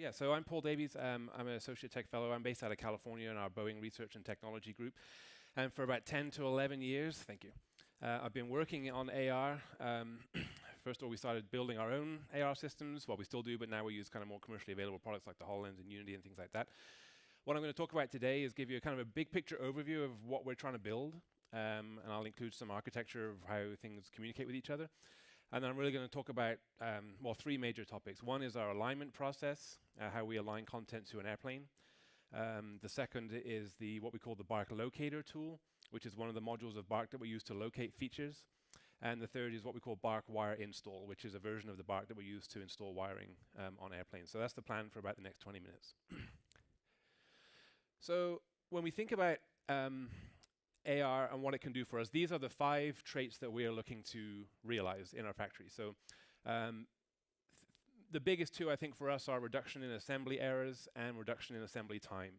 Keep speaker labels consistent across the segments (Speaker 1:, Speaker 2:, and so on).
Speaker 1: Yeah, so I'm Paul Davies. I'm an Associate Tech Fellow. I'm based out of California in our Boeing Research and Technology Group. And for about 10 to 11 years, thank you, I've been working on AR. First of all, we started building our own AR systems. Well, we still do, but now we use kind of more commercially available products like the HoloLens and Unity and things like that. What I'm going to talk about today is give you a kind of a big picture overview of what we're trying to build. And I'll include some architecture of how things communicate with each other. And then I'm really going to talk about, well, three major topics. One is our alignment process, how we align content to an airplane. The second is what we call the BARC Locator tool, which is one of the modules of BARC that we use to locate features. And the third is what we call BARC Wire Install, which is a version of the BARC that we use to install wiring on airplanes. So that's the plan for about the next 20 minutes. So when we think about AR and what it can do for us, these are the 5 traits that we are looking to realize in our factory. So the biggest 2, I think, for us are reduction in assembly errors and reduction in assembly time.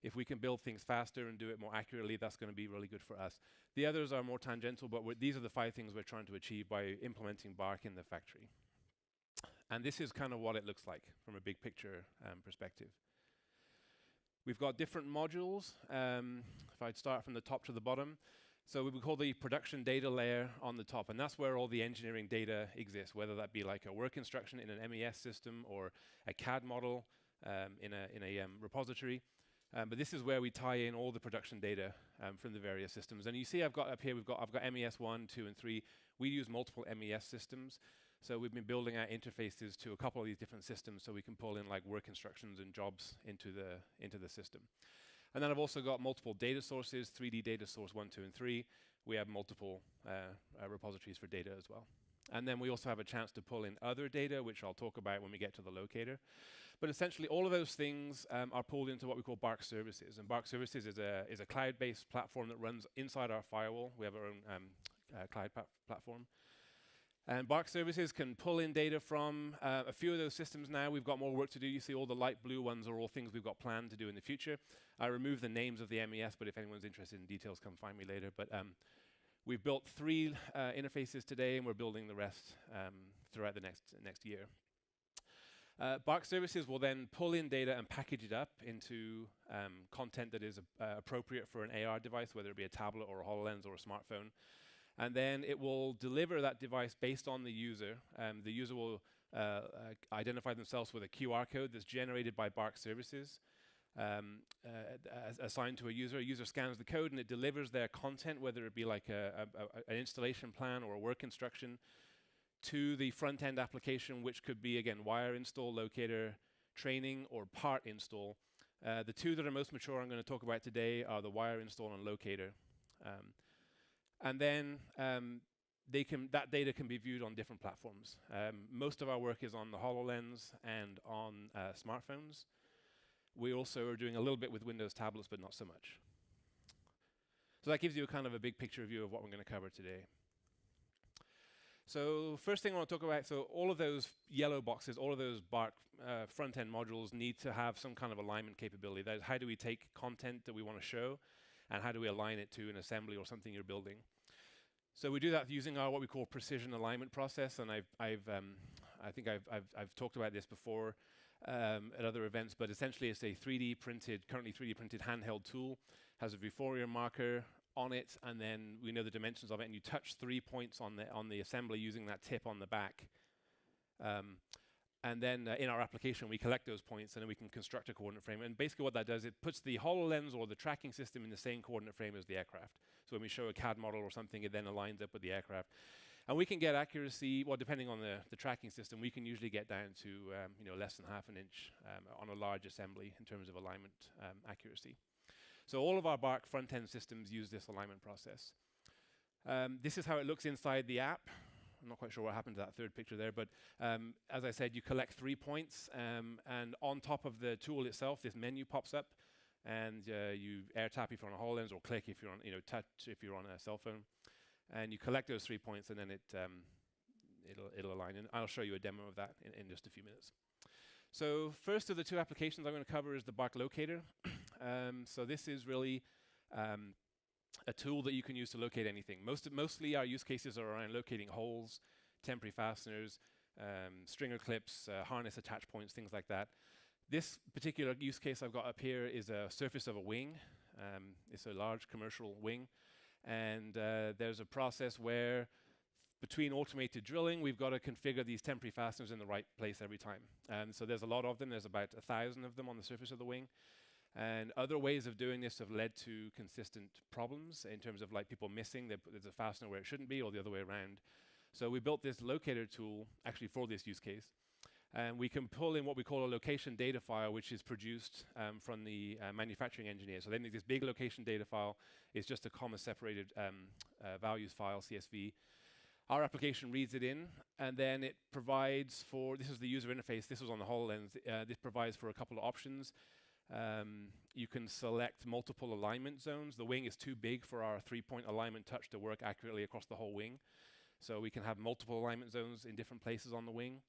Speaker 1: If we can build things faster and do it more accurately, that's going to be really good for us. The others are more tangential, but these are the 5 things we're trying to achieve by implementing BARC in the factory. And this is kind of what it looks like from a big picture perspective. We've got different modules. If I'd start from the top to the bottom. So we would call the production data layer on the top, and that's where all the engineering data exists, whether that be like a work instruction in an MES system or a CAD model in a repository. But this is where we tie in all the production data from the various systems. And you see I've got up here, I've got MES 1, 2, and 3. We use multiple MES systems. So we've been building out interfaces to a couple of these different systems so we can pull in like work instructions and jobs into the system. And then I've also got multiple data sources, 3D data source 1, 2, and 3. We have multiple repositories for data as well. And then we also have a chance to pull in other data, which I'll talk about when we get to the locator. But essentially, all of those things are pulled into what we call BARC Services. And BARC Services is a cloud-based platform that runs inside our firewall. We have our own cloud platform. And BARC Services can pull in data from a few of those systems now. We've got more work to do. You see all the light blue ones are all things we've got planned to do in the future. I removed the names of the MES, but if anyone's interested in details, come find me later. But we've built 3 interfaces today, and we're building the rest throughout the next year. BARC Services will then pull in data and package it up into content that is appropriate for an AR device, whether it be a tablet or a HoloLens or a smartphone. And then it will deliver that device based on the user. The user will identify themselves with a QR code that's generated by BARC Services, assigned to a user. A user scans the code and it delivers their content, whether it be like an installation plan or a work instruction, to the front-end application, which could be, again, wire install, locator, training, or part install. The 2 that are most mature I'm going to talk about today are the wire install and locator. And then that data can be viewed on different platforms. Most of our work is on the HoloLens and on smartphones. We also are doing a little bit with Windows tablets, but not so much. So that gives you a kind of a big picture view of what we're going to cover today. So first thing I want to talk about, so all of those yellow boxes, all of those BARC front-end modules need to have some kind of alignment capability. That is, how do we take content that we want to show and how do we align it to an assembly or something you're building? So we do that using our what we call precision alignment process, and I think I've talked about this before at other events, but essentially it's a currently 3D printed handheld tool, has a Vuforia marker on it, and then we know the dimensions of it, and you touch 3 points on the assembly using that tip on the back. And then in our application, we collect those points, and then we can construct a coordinate frame. And basically what that does, it puts the HoloLens or the tracking system in the same coordinate frame as the aircraft. So when we show a CAD model or something, it then aligns up with the aircraft. And we can get accuracy, well, depending on the tracking system, we can usually get down to less than half an inch on a large assembly in terms of alignment accuracy. So all of our BARC front-end systems use this alignment process. This is how it looks inside the app. I'm not quite sure what happened to that third picture there, but as I said, you collect 3 points, and on top of the tool itself, this menu pops up, and you air tap if you're on a HoloLens, or click if you're on, touch if you're on a cell phone, and you collect those 3 points, and then it'll align. And I'll show you a demo of that in just a few minutes. So first of the 2 applications I'm going to cover is the BARC Locator. So this is really a tool that you can use to locate anything. Mostly our use cases are around locating holes, temporary fasteners, stringer clips, harness attach points, things like that. This particular use case I've got up here is a surface of a wing. It's a large commercial wing. And there's a process where between automated drilling, we've got to configure these temporary fasteners in the right place every time. And so there's a lot of them. There's about 1,000 of them on the surface of the wing. And other ways of doing this have led to consistent problems in terms of like people missing. There's a fastener where it shouldn't be or the other way around. So we built this locator tool actually for this use case. And we can pull in what we call a location data file, which is produced from the manufacturing engineer. So they make this big location data file. It's just a comma-separated values file, CSV. Our application reads it in, and then it provides for, this is the user interface, this was on the HoloLens, this provides for a couple of options. You can select multiple alignment zones. The wing is too big for our 3-point alignment touch to work accurately across the whole wing. So we can have multiple alignment zones in different places on the wing.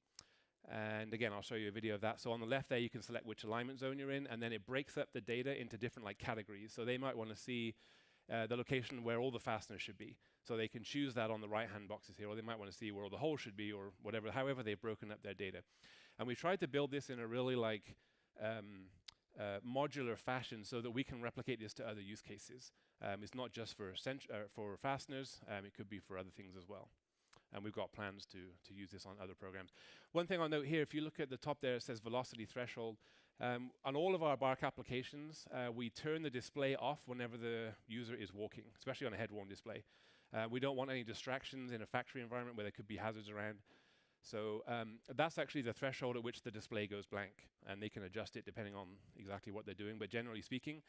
Speaker 1: And again, I'll show you a video of that. So on the left there, you can select which alignment zone you're in, and then it breaks up the data into different like categories. So they might want to see the location where all the fasteners should be. So they can choose that on the right-hand boxes here, or they might want to see where all the holes should be, or whatever, however they've broken up their data. And we tried to build this in a really like modular fashion so that we can replicate this to other use cases. It's not just for fasteners, it could be for other things as well. And we've got plans to use this on other programs. One thing I'll note here, if you look at the top there, it says velocity threshold. On all of our BARC applications, we turn the display off whenever the user is walking, especially on a head-worn display. We don't want any distractions in a factory environment where there could be hazards around. So that's actually the threshold at which the display goes blank, and they can adjust it depending on exactly what they're doing. But generally speaking,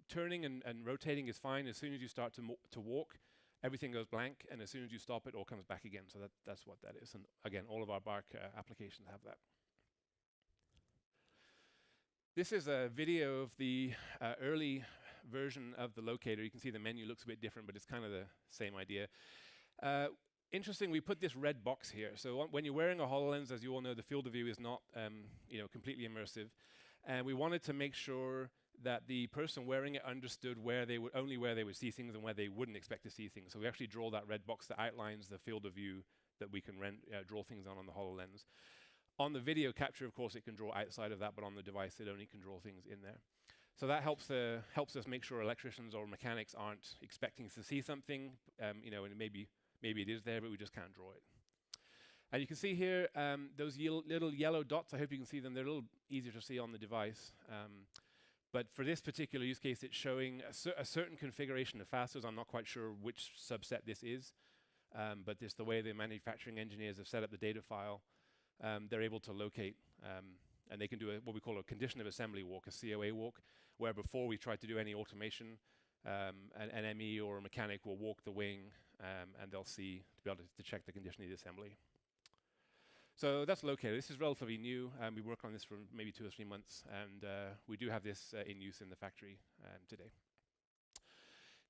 Speaker 1: turning and rotating is fine. As soon as you start to walk, everything goes blank, and as soon as you stop, it all comes back again. So that's what that is. And again, all of our BARC applications have that. This is a video of the early version of the Locator. You can see the menu looks a bit different, but it's kind of the same idea. Interesting, we put this red box here. So when you're wearing a HoloLens, as you all know, the field of view is not completely immersive. And we wanted to make sure that the person wearing it understood only where they would see things and where they wouldn't expect to see things. So we actually draw that red box that outlines the field of view that we can draw things on the HoloLens. On the video capture, of course, it can draw outside of that, but on the device, it only can draw things in there. So that helps us make sure electricians or mechanics aren't expecting to see something, and maybe it is there, but we just can't draw it. And you can see here those little yellow dots. I hope you can see them. They're a little easier to see on the device. But for this particular use case, it's showing a certain configuration of fasteners. I'm not quite sure which subset this is, but it's the way the manufacturing engineers have set up the data file. They're able to locate, and they can do what we call a condition of assembly walk, a COA walk, where before we try to do any automation, an ME or a mechanic will walk the wing, and they'll see, to be able to check the condition of the assembly. So that's Locator. This is relatively new. We work on this for maybe 2 or 3 months, and we do have this in use in the factory today.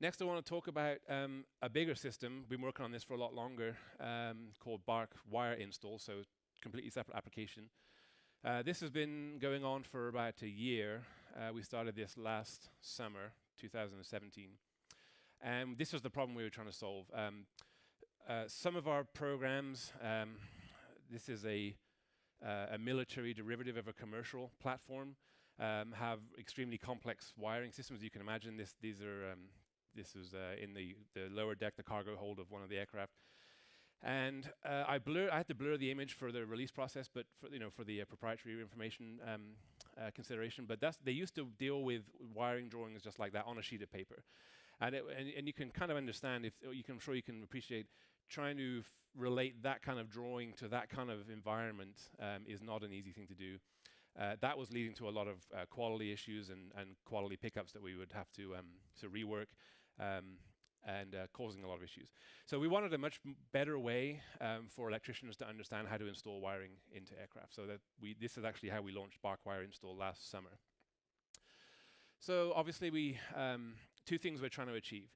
Speaker 1: Next, I want to talk about a bigger system. We've been working on this for a lot longer, called BARC Wire Install, so completely separate application. This has been going on for about a year. We started this last summer, 2017. And this was the problem we were trying to solve. Some of our programs, this is a military derivative of a commercial platform, have extremely complex wiring systems. You can imagine this was in the lower deck, the cargo hold of one of the aircraft. And I had to blur the image for the release process, but for the proprietary information consideration. But they used to deal with wiring drawings just like that on a sheet of paper, and you can kind of understand I'm sure you can appreciate trying to relate that kind of drawing to that kind of environment is not an easy thing to do. That was leading to a lot of quality issues and quality pickups that we would have to rework. And causing a lot of issues. So we wanted a much better way for electricians to understand how to install wiring into aircraft. So that this is actually how we launched BARC Wire Install last summer. So obviously 2 things we're trying to achieve.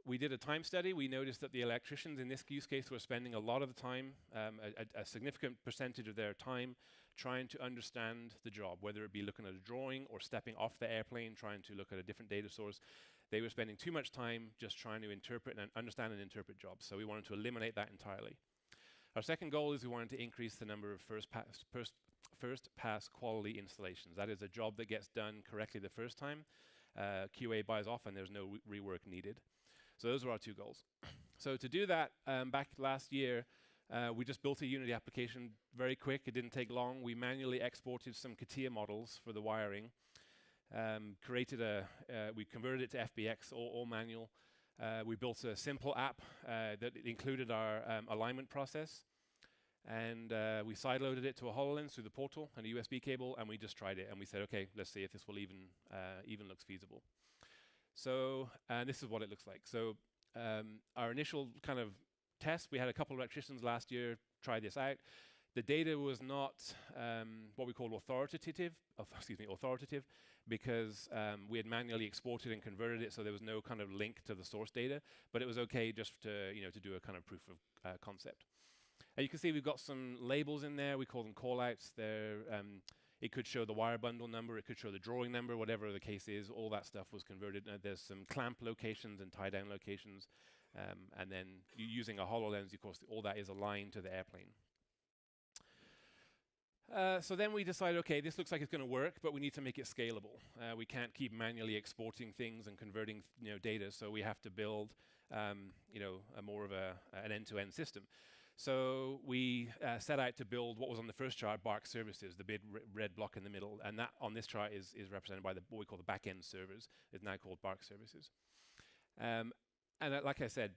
Speaker 1: We did a time study. We noticed that the electricians in this use case were spending a lot of the time, a significant percentage of their time, trying to understand the job, whether it be looking at a drawing or stepping off the airplane, trying to look at a different data source. They were spending too much time just trying to interpret and understand and interpret jobs. So we wanted to eliminate that entirely. Our second goal is we wanted to increase the number of first pass quality installations. That is a job that gets done correctly the first time. QA buys off and there's no rework needed. So those were our two goals. So to do that, back last year, we just built a Unity application very quick. It didn't take long. We manually exported some CATIA models for the wiring. We converted it to FBX, all manual. We built a simple app that included our alignment process. And we sideloaded it to a HoloLens through the portal and a USB cable, and we just tried it. And we said, okay, let's see if this will even looks feasible. So this is what it looks like. So our initial kind of test, we had a couple of electricians last year try this out. The data was not what we call authoritative, because we had manually exported and converted it, so there was no kind of link to the source data. But it was okay just to do a kind of proof of concept. And you can see we've got some labels in there. We call them callouts. It could show the wire bundle number. It could show the drawing number, whatever the case is. All that stuff was converted. There's some clamp locations and tie-down locations. And then using a HoloLens, of course, all that is aligned to the airplane. So then we decided, okay, this looks like it's going to work, but we need to make it scalable. We can't keep manually exporting things and converting data, so we have to build more of an end-to-end system. So we set out to build what was on the first chart, Backend Services, the big red block in the middle, and that on this chart is represented by what we call the Backend Servers. It's now called Backend Services. And like I said,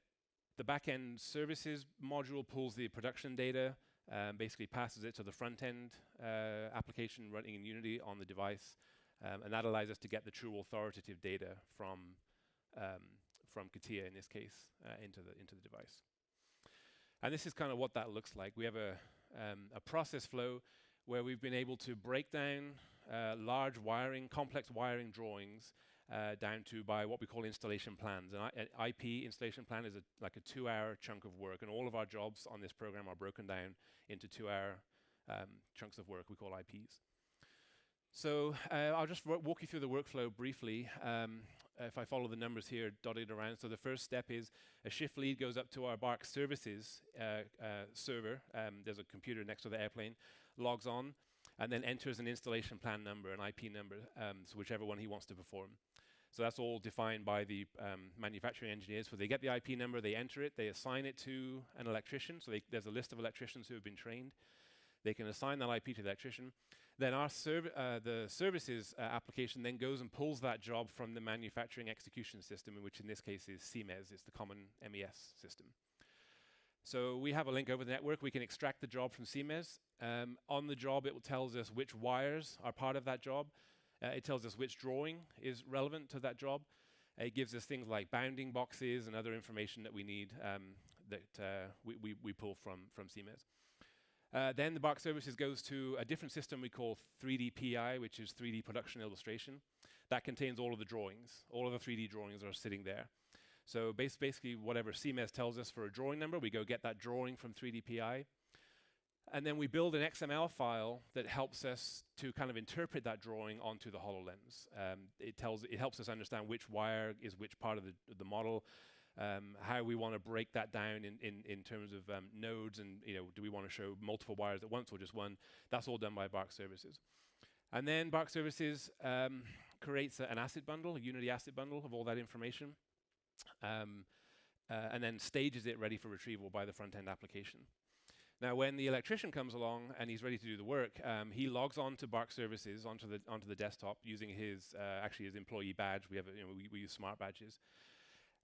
Speaker 1: the Backend Services module pulls the production data, basically passes it to the front-end application running in Unity on the device, and that allows us to get the true authoritative data from CATIA in this case into the device. And this is kind of what that looks like. We have a process flow where we've been able to break down large wiring, complex wiring drawings down to by what we call installation plans. An IP installation plan is like a 2-hour chunk of work, and all of our jobs on this program are broken down into 2-hour chunks of work we call IPs. So I'll just walk you through the workflow briefly. If I follow the numbers here dotted around. So the first step is a shift lead goes up to our Backend Services server. There's a computer next to the airplane, logs on, and then enters an installation plan number, an IP number, so whichever one he wants to perform. So that's all defined by the manufacturing engineers. So they get the IP number, they enter it, they assign it to an electrician. So there's a list of electricians who have been trained. They can assign that IP to the electrician. Then the services application then goes and pulls that job from the manufacturing execution system, which in this case is CMES. It's the common MES system. So we have a link over the network. We can extract the job from CMES. On the job, it tells us which wires are part of that job. It tells us which drawing is relevant to that job. It gives us things like bounding boxes and other information that we need that we pull from CMES. Then the Backend Services goes to a different system we call 3D PI, which is 3D Production Illustration. That contains all of the drawings. All of the 3D drawings are sitting there. So basically, whatever CMES tells us for a drawing number, we go get that drawing from 3D PI. And then we build an XML file that helps us to kind of interpret that drawing onto the HoloLens. It helps us understand which wire is which part of the model, how we want to break that down in terms of nodes, and do we want to show multiple wires at once or just one? That's all done by Backend Services. And then Backend Services creates an asset bundle, a Unity asset bundle of all that information, and then stages it ready for retrieval by the front-end application. Now, when the electrician comes along and he's ready to do the work, he logs on to Backend Services onto the desktop using his employee badge. We use smart badges.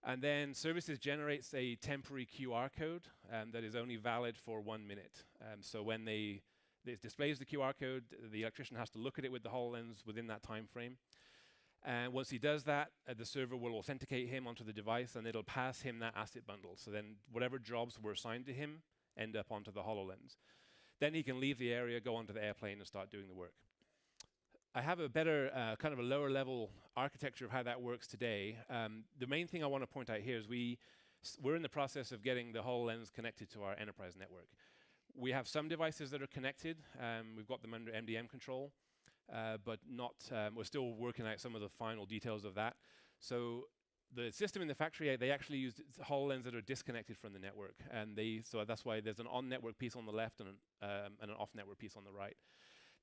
Speaker 1: And then Services generates a temporary QR code that is only valid for 1 minute. So when it displays the QR code, the electrician has to look at it with the HoloLens within that time frame. And once he does that, the server will authenticate him onto the device, and it'll pass him that asset bundle. So then whatever jobs were assigned to him end up onto the HoloLens. Then he can leave the area, go onto the airplane, and start doing the work. I have a better, kind of a lower level architecture of how that works today. The main thing I want to point out here is we're in the process of getting the HoloLens connected to our enterprise network. We have some devices that are connected. We've got them under MDM control, but not. We're still working out some of the final details of that. So the system in the factory, they actually use HoloLens that are disconnected from the network, and so that's why there's an on-network piece on the left and an off-network piece on the right.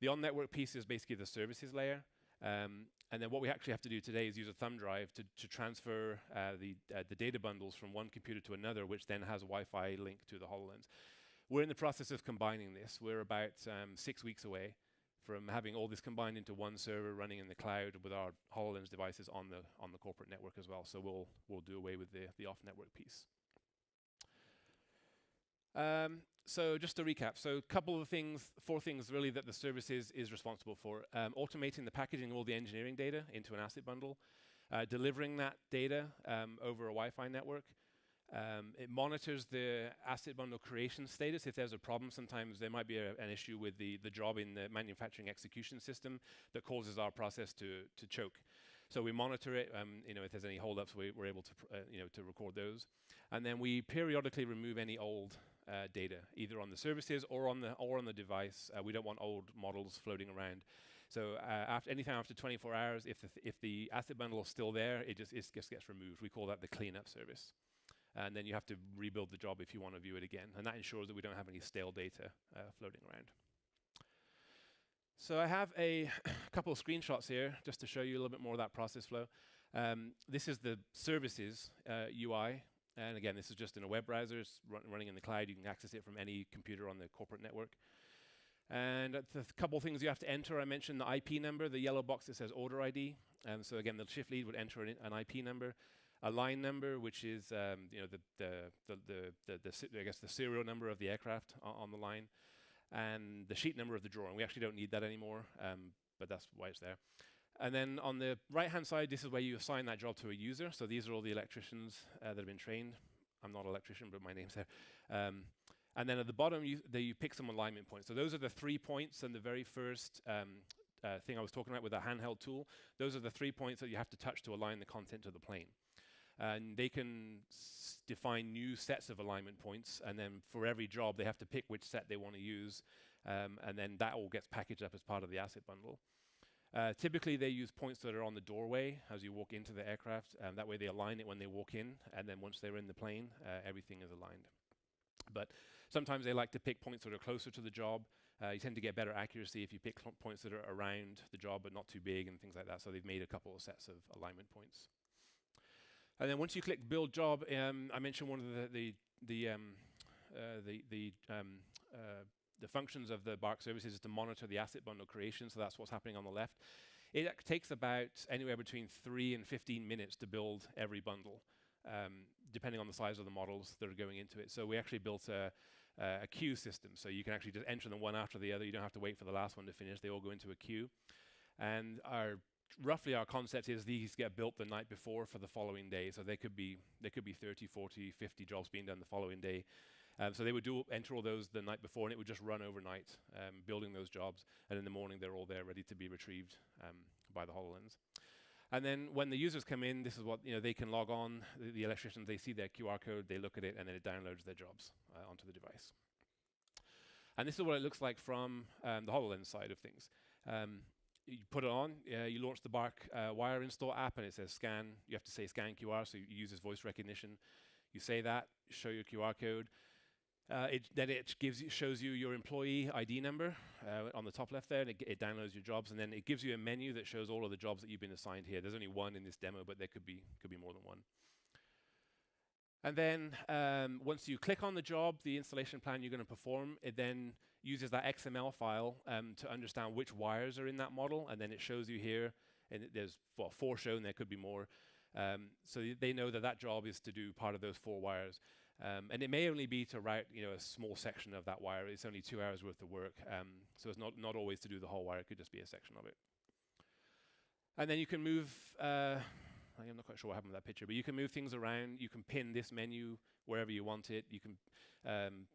Speaker 1: The on-network piece is basically the services layer, and then what we actually have to do today is use a thumb drive to transfer the data bundles from one computer to another, which then has a Wi-Fi link to the HoloLens. We're in the process of combining this. We're about 6 weeks away from having all this combined into one server running in the cloud with our HoloLens devices on the corporate network as well. So we'll do away with the off-network piece. So just to recap, so a couple of things, 4 things really that the services is responsible for. Automating the packaging of all the engineering data into an asset bundle, delivering that data over a Wi-Fi network. It monitors the asset bundle creation status. If there's a problem, sometimes there might be an issue with the job in the manufacturing execution system that causes our process to choke. So we monitor it. If there's any holdups, we're able to to record those, and then we periodically remove any old data, either on the services or on the device. We don't want old models floating around. So anytime after 24 hours, if the asset bundle is still there, it just gets removed. We call that the cleanup service. And then you have to rebuild the job if you want to view it again. And that ensures that we don't have any stale data floating around. So I have a couple of screenshots here just to show you a little bit more of that process flow. This is the services UI. And again, this is just in a web browser. It's running in the cloud. You can access it from any computer on the corporate network. And the couple of things you have to enter, I mentioned the IP number, the yellow box that says order ID. So again, the shift lead would enter an IP number, a line number, which is I guess the serial number of the aircraft on the line, and the sheet number of the drawing. We actually don't need that anymore, but that's why it's there. And then on the right-hand side, this is where you assign that job to a user. So these are all the electricians that have been trained. I'm not an electrician, but my name's there. And then at the bottom, you pick some alignment points. So those are the 3 points and the very first thing I was talking about with the handheld tool. Those are the 3 points that you have to touch to align the content to the plane. And they can define new sets of alignment points, and then for every job, they have to pick which set they want to use, and then that all gets packaged up as part of the asset bundle. Typically, they use points that are on the doorway as you walk into the aircraft. That way, they align it when they walk in, and then once they're in the plane, everything is aligned. But sometimes they like to pick points that are closer to the job. You tend to get better accuracy if you pick points that are around the job but not too big and things like that. So they've made a couple of sets of alignment points. And then once you click Build Job, I mentioned one of the functions of the Bark services is to monitor the asset bundle creation. So that's what's happening on the left. It takes about anywhere between 3 and 15 minutes to build every bundle, depending on the size of the models that are going into it. So we actually built a queue system. So you can actually just enter them one after the other. You don't have to wait for the last one to finish. They all go into a queue. And roughly our concept is these get built the night before for the following day. So they could be 30, 40, 50 jobs being done the following day. So they would enter all those the night before, and it would just run overnight, building those jobs. And in the morning, they're all there ready to be retrieved by the HoloLens. And then when the users come in, this is what they can log on. The electricians, they see their QR code, they look at it, and then it downloads their jobs onto the device. And this is what it looks like from the HoloLens side of things. You put it on, you launch the Bark wire install app, and it says scan. You have to say scan QR, so it uses voice recognition. You say that, show your QR code. Then it shows you your employee ID number on the top left there, and it downloads your jobs, and then it gives you a menu that shows all of the jobs that you've been assigned here. There's only one in this demo, but there could be more than one. And then once you click on the job, the installation plan you're going to perform, it then uses that XML file to understand which wires are in that model, and then it shows you here, and there's 4 shown, there could be more. So they know that job is to do part of those 4 wires. And it may only be to route a small section of that wire. It's only 2 hours worth of work. So it's not always to do the whole wire. It could just be a section of it. And then you can move, I'm not quite sure what happened with that picture, but you can move things around. You can pin this menu wherever you want it. You can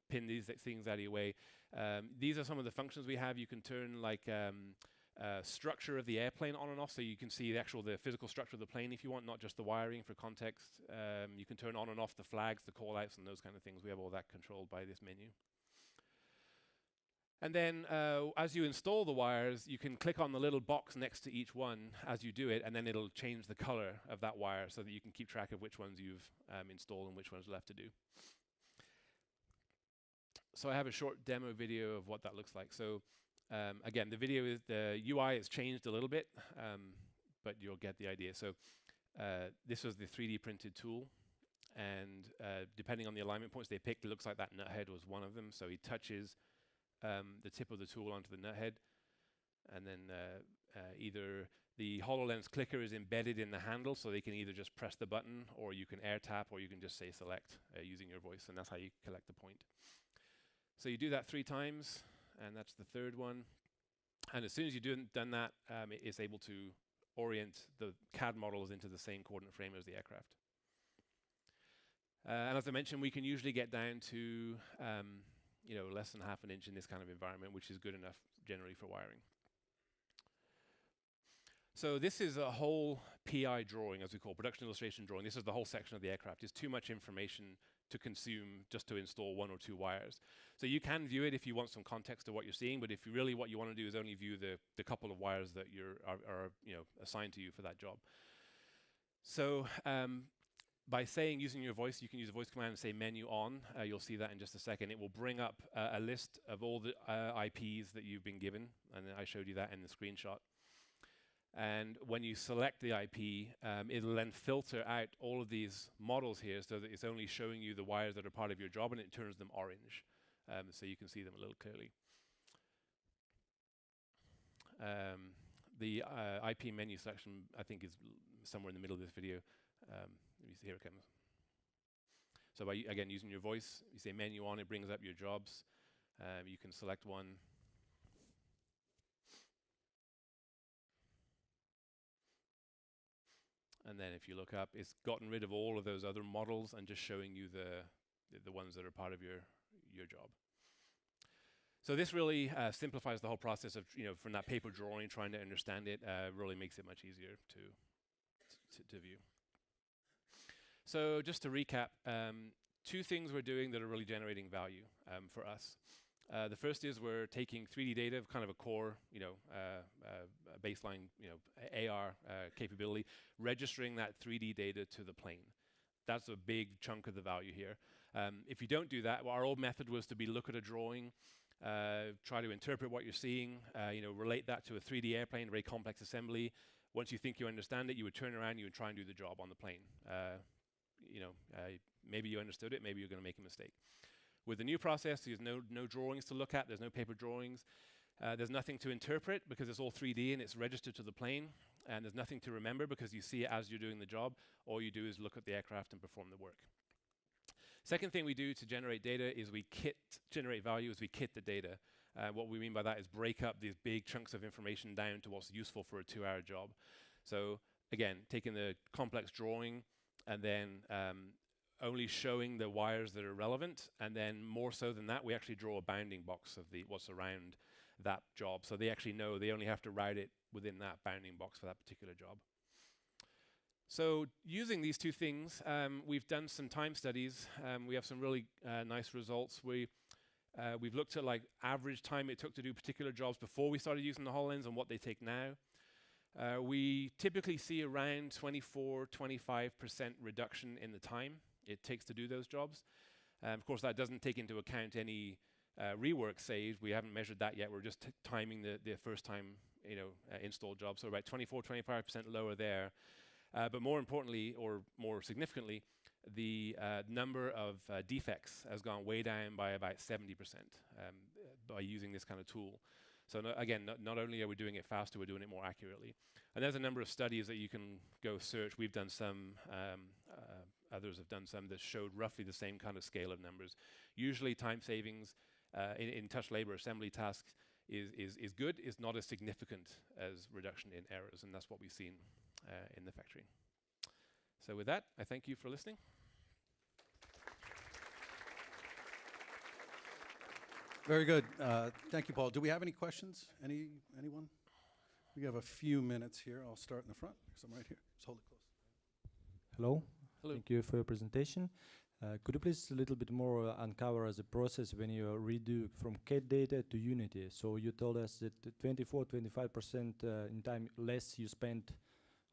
Speaker 1: pin these things out of your way. These are some of the functions we have. You can turn structure of the airplane on and off, so you can see the physical structure of the plane if you want, not just the wiring for context. You can turn on and off the flags, the call outs, and those kind of things. We have all that controlled by this menu. And then as you install the wires, you can click on the little box next to each one as you do it, and then it'll change the color of that wire so that you can keep track of which ones you've installed and which ones are left to do. So I have a short demo video of what that looks like. So again, the UI has changed a little bit, but you'll get the idea. So this was the 3D printed tool. And depending on the alignment points they picked, it looks like that nut head was one of them. So he touches the tip of the tool onto the nut head, and then either the HoloLens clicker is embedded in the handle, so they can either just press the button, or you can air tap, or you can just say select using your voice, and that's how you collect the point. So you do that 3 times, and that's the third one. And as soon as you've done that, it is able to orient the CAD models into the same coordinate frame as the aircraft. And as I mentioned, we can usually get down to less than ½ an inch in this kind of environment, which is good enough generally for wiring. So this is a whole PI drawing, as we call production illustration drawing. This is the whole section of the aircraft. It's too much information to consume just to install 1 or 2 wires. So you can view it if you want some context of what you're seeing, but if you really what you want to do is only view the couple of wires that are assigned to you for that job. So by using your voice, you can use a voice command and say menu on. You'll see that in just a second. It will bring up a list of all the IPs that you've been given, and I showed you that in the screenshot. And when you select the IP, it'll then filter out all of these models here so that it's only showing you the wires that are part of your job, and it turns them orange, so you can see them a little clearly. The IP menu selection, I think, is somewhere in the middle of this video. Here it comes. So by, again, using your voice, you say menu on, it brings up your jobs. You can select one. And then if you look up, it's gotten rid of all of those other models and just showing you the ones that are part of your job. So this really simplifies the whole process of, from that paper drawing, trying to understand it, really makes it much easier to view. So just to recap, 2 things we're doing that are really generating value for us. The first is we're taking 3D data, kind of a core, baseline, AR capability, registering that 3D data to the plane. That's a big chunk of the value here. If you don't do that, well, our old method was to look at a drawing, try to interpret what you're seeing, relate that to a 3D airplane, very complex assembly. Once you think you understand it, you would turn around, you would try and do the job on the plane. Maybe you understood it, maybe you're going to make a mistake. With the new process, there's no drawings to look at, there's no paper drawings, there's nothing to interpret because it's all 3D and it's registered to the plane, and there's nothing to remember because you see it as you're doing the job. All you do is look at the aircraft and perform the work. Second thing we do to generate data is generate value is we kit the data. What we mean by that is break up these big chunks of information down to what's useful for a 2-hour job. So again, taking the complex drawing and then only showing the wires that are relevant, and then more so than that, we actually draw a bounding box of what's around that job. So they actually know they only have to route it within that bounding box for that particular job. So using these 2 things, we've done some time studies. We have some really nice results. We've looked at average time it took to do particular jobs before we started using the HoloLens and what they take now. We typically see around 24–25% reduction in the time it takes to do those jobs. Of course, that doesn't take into account any rework saved. We haven't measured that yet. We're just timing the first time install job. So about 24–25% lower there. But more importantly, or more significantly, the number of defects has gone way down by about 70% by using this kind of tool. So again, not only are we doing it faster, we're doing it more accurately. And there's a number of studies that you can go search. We've done some, others have done some that showed roughly the same kind of scale of numbers. Usually time savings in touch labor assembly tasks is good, is not as significant as reduction in errors, and that's what we've seen in the factory. So with that, I thank you for listening.
Speaker 2: Very good. Thank you, Paul. Do we have any questions? Anyone? We have a few minutes here. I'll start in the front because I'm right here. Just hold it close.
Speaker 3: Hello.
Speaker 1: Hello.
Speaker 3: Thank you for your presentation. Could you please a little bit more uncover the process when you redo from CAD data to Unity? So you told us that 24-25% in time less you spent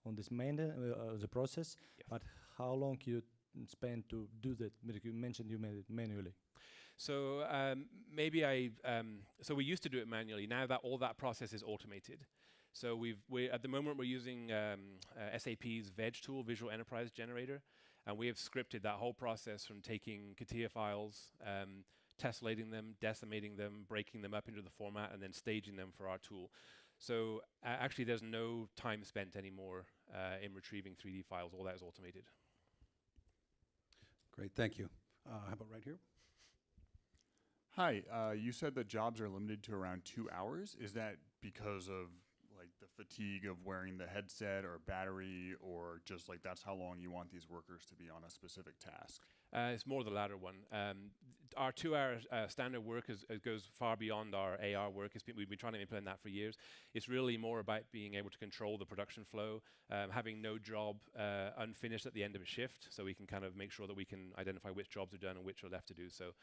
Speaker 3: on this the process,
Speaker 1: Yes.
Speaker 3: but how long you spend to do that? You mentioned you made it manually.
Speaker 1: So so we used to do it manually. Now that all that process is automated. So we at the moment we're using SAP's VEG tool, Visual Enterprise Generator, and we have scripted that whole process from taking CATIA files, tessellating them, decimating them, breaking them up into the format, and then staging them for our tool. So actually there's no time spent anymore in retrieving 3D files. All that is automated.
Speaker 2: Great, thank you. How about right here?
Speaker 4: Hi, you said that jobs are limited to around 2 hours. Is that because of like the fatigue of wearing the headset or battery, or just like that's how long you want these workers to be on a specific task?
Speaker 1: It's more the latter one. Our 2-hour standard work goes far beyond our AR work. We've been trying to implement that for years. It's really more about being able to control the production flow, having no job unfinished at the end of a shift, so we can kind of make sure that we can identify which jobs are done and which are left to do. So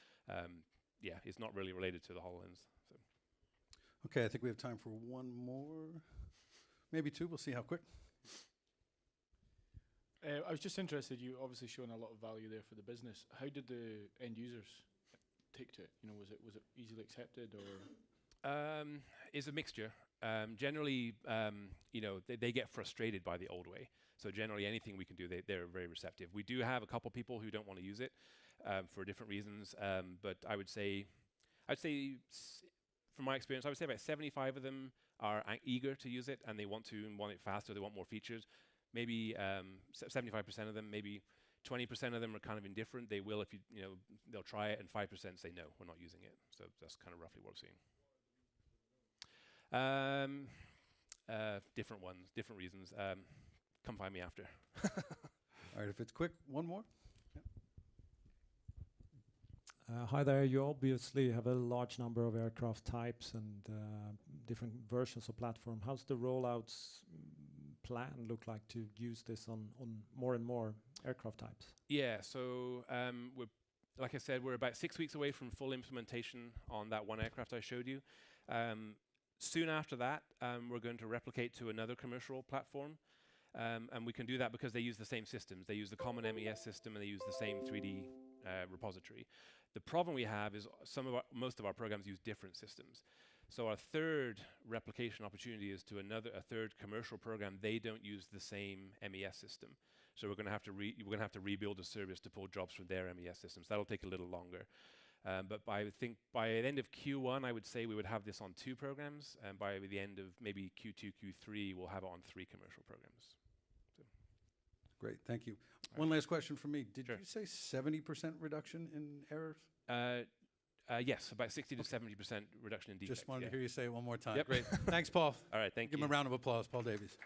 Speaker 1: yeah, it's not really related to the HoloLens. So.
Speaker 2: Okay, I think we have time for one more, maybe two. We'll see how quick.
Speaker 5: I was just interested, you obviously shown a lot of value there for the business. How did the end users take to it? You know, was it easily accepted, or?
Speaker 1: It's a mixture. Generally, you know, they get frustrated by the old way. So generally, anything we can do, they're very receptive. We do have a couple people who don't want to use it for different reasons, but I'd say, from my experience, I would say about 75 of them are eager to use it, and they want it faster. They want more features. Maybe 75% of them, maybe 20% of them are kind of indifferent. They will, if you know, they'll try it, and 5% say no, we're not using it. So that's kind of roughly what we're seeing. Different ones, different reasons. Come find me after.
Speaker 2: All right, if it's quick, one more.
Speaker 6: Hi there. You obviously have a large number of aircraft types and different versions of platform. How's the rollouts plan look like to use this on more and more aircraft types?
Speaker 1: Yeah, so like I said, we're about 6 weeks away from full implementation on that one aircraft I showed you. Soon after that, we're going to replicate to another commercial platform. And we can do that because they use the same systems. They use the common MES system, and they use the same 3D repository. The problem we have is most of our programs use different systems. So our third replication opportunity is to a third commercial program. They don't use the same MES system. So we're going to have to rebuild a service to pull jobs from their MES systems. That'll take a little longer. But I would think by the end of Q1, I would say we would have this on 2 programs, and by the end of maybe Q2, Q3, we'll have it on 3 commercial programs. So.
Speaker 2: Great, thank you.
Speaker 1: All
Speaker 2: One last question from me. Did
Speaker 1: Sure.
Speaker 2: you say 70% reduction in errors?
Speaker 1: Yes, about 60 to 70% reduction in defects.
Speaker 2: Just wanted
Speaker 1: yeah.
Speaker 2: to hear you say it one more time.
Speaker 1: Yep.
Speaker 2: Great. Thanks, Paul.
Speaker 1: All right, thank you.
Speaker 2: Give him a round of applause, Paul Davies.